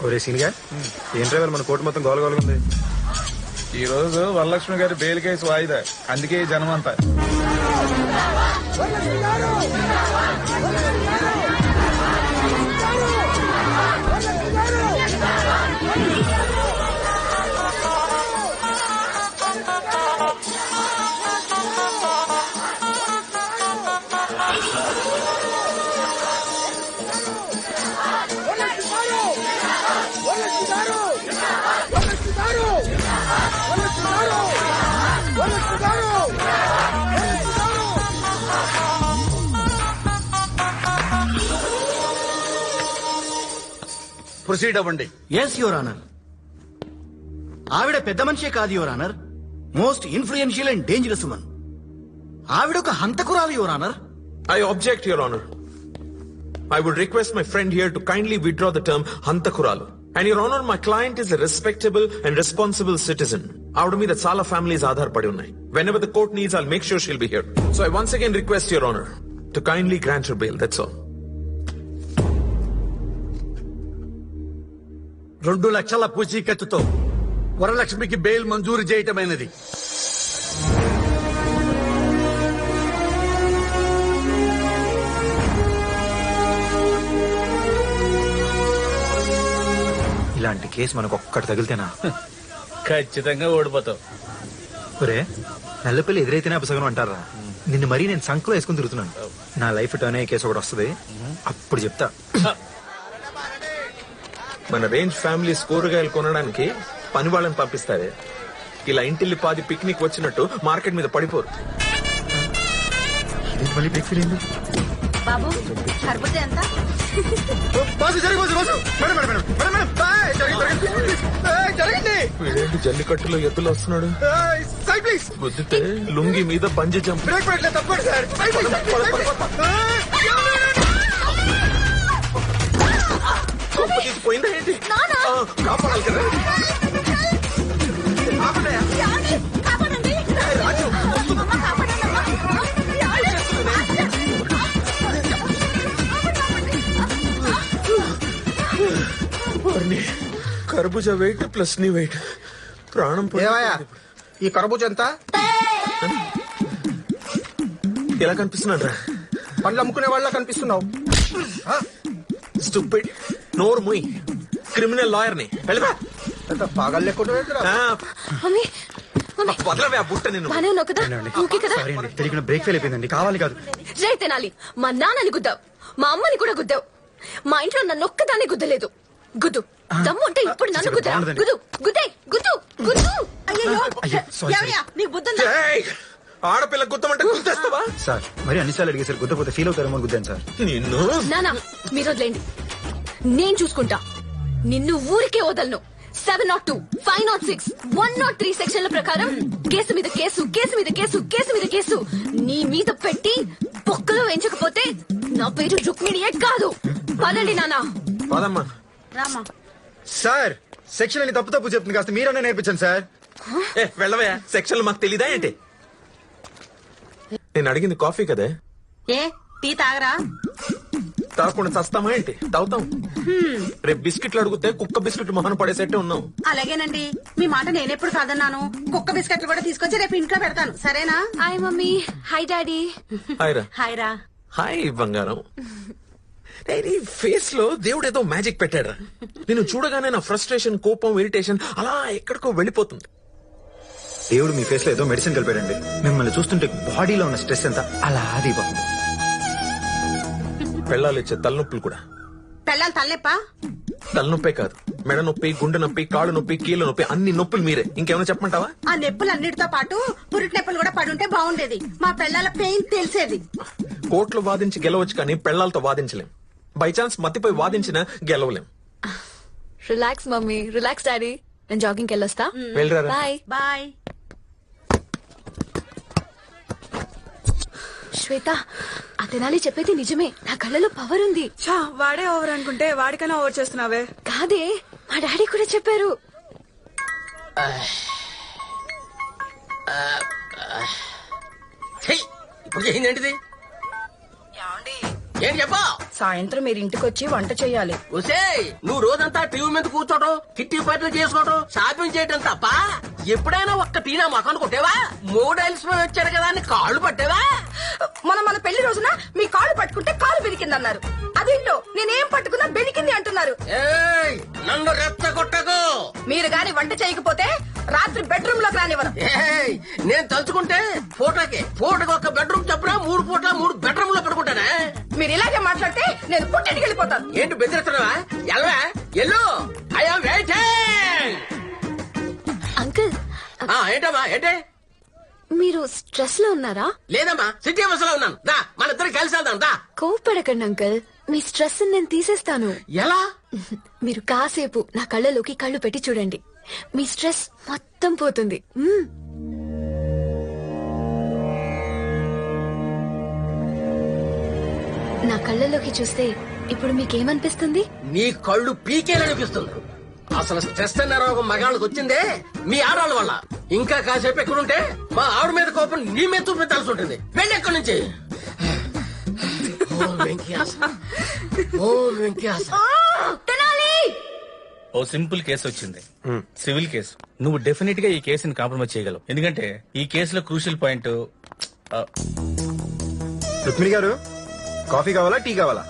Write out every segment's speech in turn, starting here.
ఒరే సీనిగా ఏంట్రా మన కోర్టు మొత్తం గోలగోలుగా ఉంది. ఈ రోజు వరలక్ష్మి గారి బెయిల్ కేసు వాయిదా, అందుకే ఈ జనం అంతా. ప్రొసీడ్ అవ్వండి. Yes your honour. ఆవిడ పెద్ద మనిషే కాదు your honour, most influential and dangerous woman. ఆవిడ ఒక హంతకురాలు your honour. I object, Your Honor. I would request my friend here to kindly withdraw the term Hantakuralu. And Your Honor, my client is a respectable and responsible citizen. Avada meeda chaala families aadharpadi unnai. Whenever the court needs, I'll make sure she'll be here. So I once again request, Your Honor, to kindly grant her bail. That's all. 2 లక్షల పూచీకత్తుతో వరలక్ష్మికి bail మంజూరు చేయటమైనది. ఇలాంటి case మనకు ఒక్కటి తగిలితేనా ఖచ్చితంగా ఓడిపోతావు. ఒరే నల్లపల్లి ఎదురైతేనే అపసగనం అంటారా? నిన్ను మరీ నేను సంకలో వేసుకుని తిరుగుతున్నాను. నా లైఫ్ టర్న్ అయ్యే కేసు ఒకటి వస్తుంది, అప్పుడు చెప్తా. మన రేంజ్ ఫ్యామిలీస్ కూరగాయలు కొనడానికి పని వాళ్ళని పంపిస్తారే, ఇలా ఇంటిల్లి పాది పిక్నిక్ వచ్చినట్టు మార్కెట్ మీద పడిపోరు. మళ్ళీ బ్రేక్ ఫీల్ అయింది. బాబు సరిపోతే ఎంత? వీడేంటి జల్లికట్టులో ఎద్దులు వస్తున్నాడు? గుద్దితే లుంగి మీద బంజీ జంప్. పోయిందా ఏంటి? కాపాడాలి కదా. కర్బూజా వెయిట్ ప్లస్ నీ వెయిట్ ప్రాణం ఈ కర్బూజ ఎంత? ఎలా కనిపిస్తున్నాడు రా? పండ్లు అమ్ముకునే వాళ్ళ కనిపిస్తున్నావు. స్టూపిడ్. నోరు ముయ్. క్రిమినల్ లాయర్ ని వెళ్ళిపో. పాగల్ వదలవే ఆ బుట్ట. నేను తెలియకుండా బ్రేక్ ఫెయిల్ అయిపోయిందండి. కావాలి కాదు జై తెనాలి. మా నాన్నని గుద్దావు, మా అమ్మని కూడా గుద్దావు, మా ఇంట్లో నన్ను ఒక్కదాన్ని గుద్దలేదు. గుద్దు దమ్ము ఉంటే ఇప్పుడు నన్ను గుద్దా. గుద్దు గుద్దే గుద్దు గుద్దు. నీకు బుద్ధుందా? ఆడపిల్ల గుద్దమంటే గుద్దేస్తావా సార్? మరి అన్నిసార్లు అడిగేసారు, గుద్దపోతే ఫీల్ అవుతారేమో గుద్దాను సార్. నిన్ను నానా మీరు వదిలేండి, నేను చూసుకుంటా. నిన్ను ఊరికే వదలను. 702, 506, 103 సెక్షన్ల ప్రకారం కేసు మీద కేసు, కేసు మీద కేసు, కేసు మీద కేసు నీ మీద పెట్టి పొక్కలో వేయించకపోతే నా పేరు రుక్మిణియే కాదు. పదండి నానా. పదమ్మా. రామా. సార్ సెక్షన్ అని తప్పు తప్పు చెప్తుంది, కాస్త మీరన్నా నేర్పించండి సార్. వెళ్ళవా? సెక్షన్లు మాకు తెలీదా ఏంటి? నేను అడిగింది కాఫీ కదే. ఏ టీ తాగరా? తాగకుండా చస్తామా ఏంటి? తాగుతాం. రేపు బిస్కెట్లు అడిగితే కుక్క బిస్కెట్ మొహన పడేసేట్టే ఉన్నాం. అలాగేనండి, మీ మాట నేనెప్పుడు కాదన్నాను. కుక్క బిస్కెట్లు కూడా తీసుకొచ్చి రేపు ఇంట్లో పెడతాను, సరేనా? Hi mummy. Hi daddy. Hi రా. హాయ్ రా. హాయ్ బంగారం. నీ ఫేస్ లో దేవుడు ఏదో మ్యాజిక్ పెట్టాడు. నేను చూడగానే నా ఫ్రస్ట్రేషన్, కోపం, ఇరిటేషన్ అలా ఎక్కడికో వెళ్ళిపోతుంది. దేవుడు మీ ఫేస్ లో ఏదో మెడిసిన్ కలిపాడండి. మిమ్మల్ని చూస్తుంటే బాడీలో ఉన్న స్ట్రెస్ ఎంత అలా ఆదిపోతుంది. పెళ్ళాలు ఇచ్చే తలనొప్పులు కూడా. పెళ్ళాలి తలనొప్పా? తలనొప్పే కాదు, మెడ నొప్పి, గుండె నొప్పి, కాళ్ళు నొప్పి, కీళ్ళ నొప్పి, అన్ని నొప్పులు మీరే. ఇంకేమైనా చెప్పమంటావా? ఆ నొప్పులన్నిటితో పాటు పురిటి నొప్పులు కూడా పడుంటే బాగుండేది. మా పెళ్ళాల పెయిన్ తెలిసేది. కోర్టులో వాదించి గెలవచ్చు కానీ పెళ్ళాలతో వాదించలేం. బై ఛాన్స్ మత్తిపోయి వాదించినా గెలవలేం. Relax mummy, relax daddy. నేను జాగింగ్కి వెళ్ళొస్తా. వెళ్ళరా. Bye bye. శ్వేత, ఆ తెనాలి చెప్పేది నిజమే. నా కళ్ళలో పవర్ ఉంది. వాడే ఓవర్ అనుకుంటే వాడికైనా ఓవర్ చేస్తున్నావే. కాదే, మా డాడీ కూడా చెప్పారు. ఇప్పుడు చేసింది ఏంటిది? ఏంటి చెప్పా? సాయంత్రం మీరు ఇంటికి వచ్చి వంట చేయాలి. ఒసేయ్, నువ్వు రోజంతా టీవీ మీద కూర్చోటం, కిట్టి పార్టీలు చేసుకోవటం, షాపింగ్ చేయటం తప్ప ఎప్పుడైనా ఒక్క టీనా మొఖాన్ని కొట్టేవా? 3 అలసిపోయి వచ్చారు కదా అని కాళ్ళు పట్టేవా? మన పెళ్లి రోజున మీ కాళ్ళు పట్టుకుంటే కాలు బెనికిందన్నారు. అదేంటో నేనేం పట్టుకున్నా బెనికింది అంటున్నారు. ఏయ్, నన్ను రెచ్చగొట్టకు. మీరు గాని వంట చేయకపోతే రాత్రి బెడ్రూమ్ లోకి రానివ్వను. ఏయ్, నేను తలుచుకుంటే ఫోటోకి ఒక బెడ్రూమ్ చప్పున 3 పూట్ల 3 బెడ్రూమ్ లో పడుకుంటానే. మీరు ఇలాగే మాట్లాడితే నేను పుట్టింటికి వెళ్ళిపోతాను. ఏంటి బెదిరిస్తున్నావా? ఎల్వా ఎల్లు, ఐఎమ్ వెయిటింగ్. అంకుల్ ఏంటమ్మా ఏంటి? మీరు స్ట్రెస్ లో ఉన్నారా? లేదమ్మా, సిటీ బస్ లో ఉన్నాను. దా, మన ఇద్దరు కలిసి వెళ్దాం. దా. కోపడకండి అంకుల్, మీ స్ట్రెస్ నేను తీసేస్తాను. ఎలా? మీరు కాసేపు నా కళ్ళలోకి కళ్ళు పెట్టి చూడండి, మీ స్ట్రెస్ మొత్తం పోతుంది. నా కళ్ళలోకి చూస్తే ఇప్పుడు మీకేమనిపిస్తుంది? నీ కళ్ళు పీకేలనిపిస్తుంది. అసలు స్ట్రెస్ అన్న రోగం మగాళ్ళకి వచ్చిందే మీ ఆడవాళ్ళ వల్ల. ఇంకా కాసేపు ఎక్కడుంటే మా ఆవిడ మీద కోపం నీ మీద చూపించాల్సి ఉంటుంది. వెళ్ళి ఎక్కడి నుంచి. ఓ సింపుల్ కేసు వచ్చింది, సివిల్ కేసు. నువ్వు డెఫినెట్ గా ఈ కేసుని కాంప్రమైజ్ చేయగలవు, ఎందుకంటే ఈ కేసులో క్రూషియల్ పాయింట్. రుక్మిణి గారు, కాఫీ కావాలా టీ కావాలా?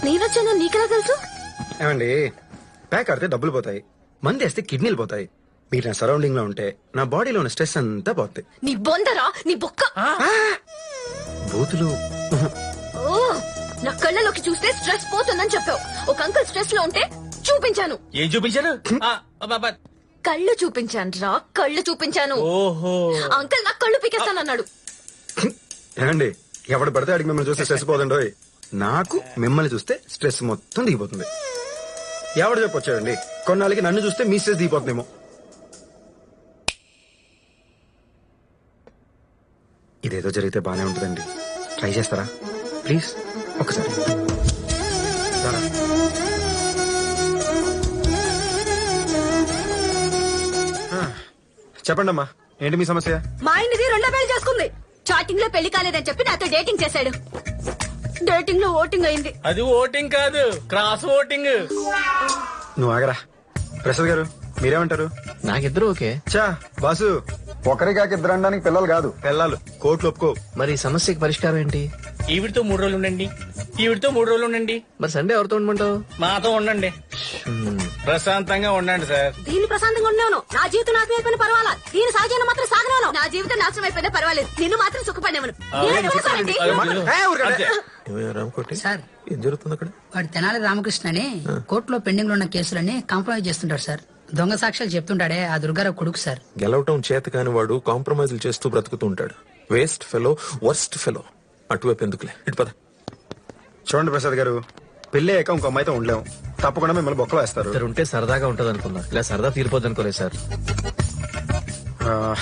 నేనొచ్చాను నీకెలా తెలుసు? ఏమండి, ప్యాక్ ఆడితే డబ్బులు పోతాయి, మంది వేస్తే కిడ్నీలు పోతాయి. మీరు నా సరౌండింగ్ లో ఉంటే నా బాడీలో ఉన్న స్ట్రెస్ అంతా పోతాయి. నీ బొందరా, నీ బొక్క. బూతులు. ఓ, నా కళ్ళలోకి చూస్తే స్ట్రెస్ పోతుందని చెప్పావు. ఒక అంకుల్ స్ట్రెస్ లో ఉంటే చూపించాను. ఏం చూపించారు? కళ్ళు చూపించాను రా, కళ్ళు చూపించాను. ఓహో, అంకుల్ నా కళ్ళు పీకేస్తానన్నాడు. ఏమండి, ఎవడు పడితే అడిగి మిమ్మల్ని చూస్తే స్ట్రెస్ పోదండి. నాకు మిమ్మల్ని చూస్తే స్ట్రెస్ మొత్తం దిగిపోతుంది. ఎవడు చెప్పొచ్చాడండి, కొన్నాళ్ళకి నన్ను చూస్తే మీ స్ట్రెస్ దిగిపోతుందేమో. ఇదేదో జరిగితే బానే ఉంటుందండి. ట్రై చేస్తారా ప్లీజ్? ఒకసారి రారా. చెప్పండి అమ్మా, ఏంటి మీ సమస్య? మా ఆయనది 2 పెళ్లి చేసుకుంది. చాటింగ్ లో పెళ్లి కాలేదని చెప్పి నాతో డేటింగ్ చేశాడు. డేటింగ్ లో ఓటింగ్ అయింది. అది ఓటింగ్ కాదు, క్రాస్ ఓటింగ్. నువ్వు ఆగరా. ప్రసాద్ గారు మీరేమంటారు? నాకిద్దరు ఓకే. చా బాసు, ఒకరి కాక ఇద్దరు అనడానికి పిల్లలు కాదు, పిల్లలు. కోర్టులు ఒప్పుకో. మరి ఈ సమస్యకి పరిష్కారం ఏంటి? ఈవిడితో 3 రోజులు ఉండండి, ఈవిడితో 3 రోజులు ఉండండి. మరి సండే ఎవరితో ఉండమంటావు? మాతో ఉండండి, ప్రశాంతంగా ఉండండి సార్. దీన్ని ప్రశాంతంగా ఉన్నాను. నా జీవితం నాశనం అయిపోయినా పర్వాలా, దీని సహజాన్ని మాత్రం సాగనాను. నా జీవితం నాశనం అయిపోయినా పర్వాలేదు, నిన్ను మాత్రం సుఖపడినవను. సార్, ఏం జరుగుతుంది అక్కడ? వాడు తెనాలి రామకృష్ణ అని కోర్టులో పెండింగ్ లో ఉన్న కేసులని కాంప్రమైజ్ చేస్తుంటాడు సార్. దొంగ సాక్ష్యాలు చెప్తుంటాడే ఆ దుర్గారావు కొడుకు సార్. గెలవటం చేత కాని వాడు కాంప్రమైజ్లు చేస్తూ బ్రతుకుతూ ఉంటాడు. Waste fellow, worst fellow. అటువైపు ఎందుకులే, ఇటు పద. చూడండి ప్రసాద్ గారు, పెళ్లి అయ్యాక ఇంకో అమ్మాయితో ఉండలేము, తప్పకుండా మిమ్మల్ని బొక్కలో వేస్తారు. ఇద్దరు ఉంటే సరదాగా ఉంటది అనుకున్నా, ఇలా సరదా తీరిపోద్ది అనుకోలేదు సార్.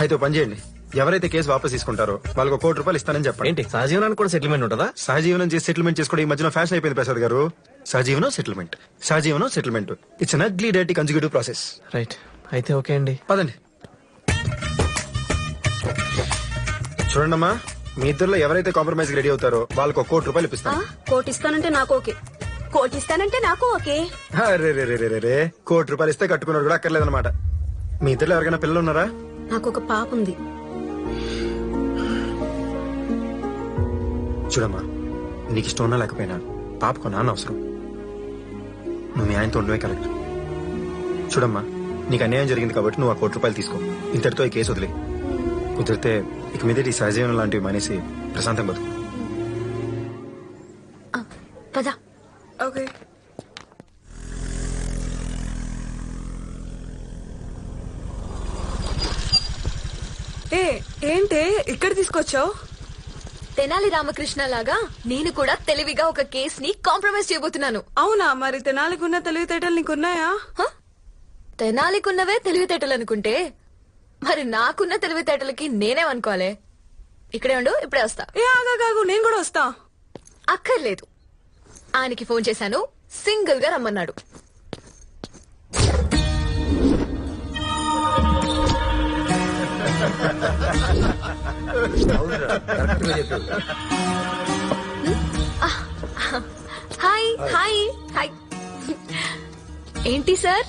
అయితే ఓ పని చేయండి, ఎవరైతే కేసు వాపస్ తీసుకుంటారో వాళ్ళకి ₹1 కోటి ఇస్తానని చెప్పండి. ఏంటి, సహజీవనానికి కూడా సెటిల్మెంట్ ఉంటుందా? సహజీవనం చేసి సెటిల్మెంట్ చేసుకోవడం ఈ మధ్యన ఫ్యాషన్ అయిపోయింది ప్రసాద్ గారు. సహజీవనం సెటిల్మెంట్, సహజీవనం settlement. It's an ugly dirty consecutive process. Right, అయితే ఓకే అండి. పదండి. చూడండి అమ్మా, మీ ఇద్దరులో ఎవరైతే కాంప్రమైజ్ రెడీ అవుతారో వాళ్ళకి ₹1 కోటి ఇప్పిస్తాను. కోటి ఇస్తానంటే నాకు ఓకే, కోటి ఇస్తానంటే నాకు ఓకే. రే ₹1 కోటి ఇస్తే కట్టుకున్నారు కూడా అక్కర్లేదన్నమాట. మీ ఇద్దరులో ఎవరికైనా పిల్లలు ఉన్నారా? నాకు ఒక పాప ఉంది. చూడమ్మా, నీకు ఇష్టం ఉన్నా లేకపోయినా పాపకు నాన్న అవసరం. నువ్వు మీ ఆయనతో ఉండవే కరెక్ట్. చూడమ్మా, నీకు అన్యాయం జరిగింది కాబట్టి నువ్వు ₹1 కోటి తీసుకో. ఇంతటితో ఈ కేసు వదిలే. కుదిరితే ఇక మీద ఈ సహజీవనం లాంటివి మానేసి ప్రశాంతం బతుకు. పద. ఓకే. ఏంటే ఇక్కడ తీసుకొచ్చావు? తెనాలి రామకృష్ణ లాగా నేను కూడా తెలివిగా ఒక కేస్ ని కాంప్రమైజ్ చేయబోతున్నాను. అవునా? మరి తెనాలికున్న తెలివితేటలు నీకున్నాయా? తెనాలికున్నవే తెలివితేటలు అనుకుంటే మరి నాకున్న తెలివితేటలకి నేనేమనుకోవాలి? ఇక్కడే ఉండు, ఇప్పుడే వస్తా. ఆగాగు, నేను కూడా వస్తా. అక్కర్లేదు, ఆయనకి ఫోన్ చేశాను, సింగిల్ గా రమ్మన్నాడు. హాయ్ హాయ్ ఏంటి సార్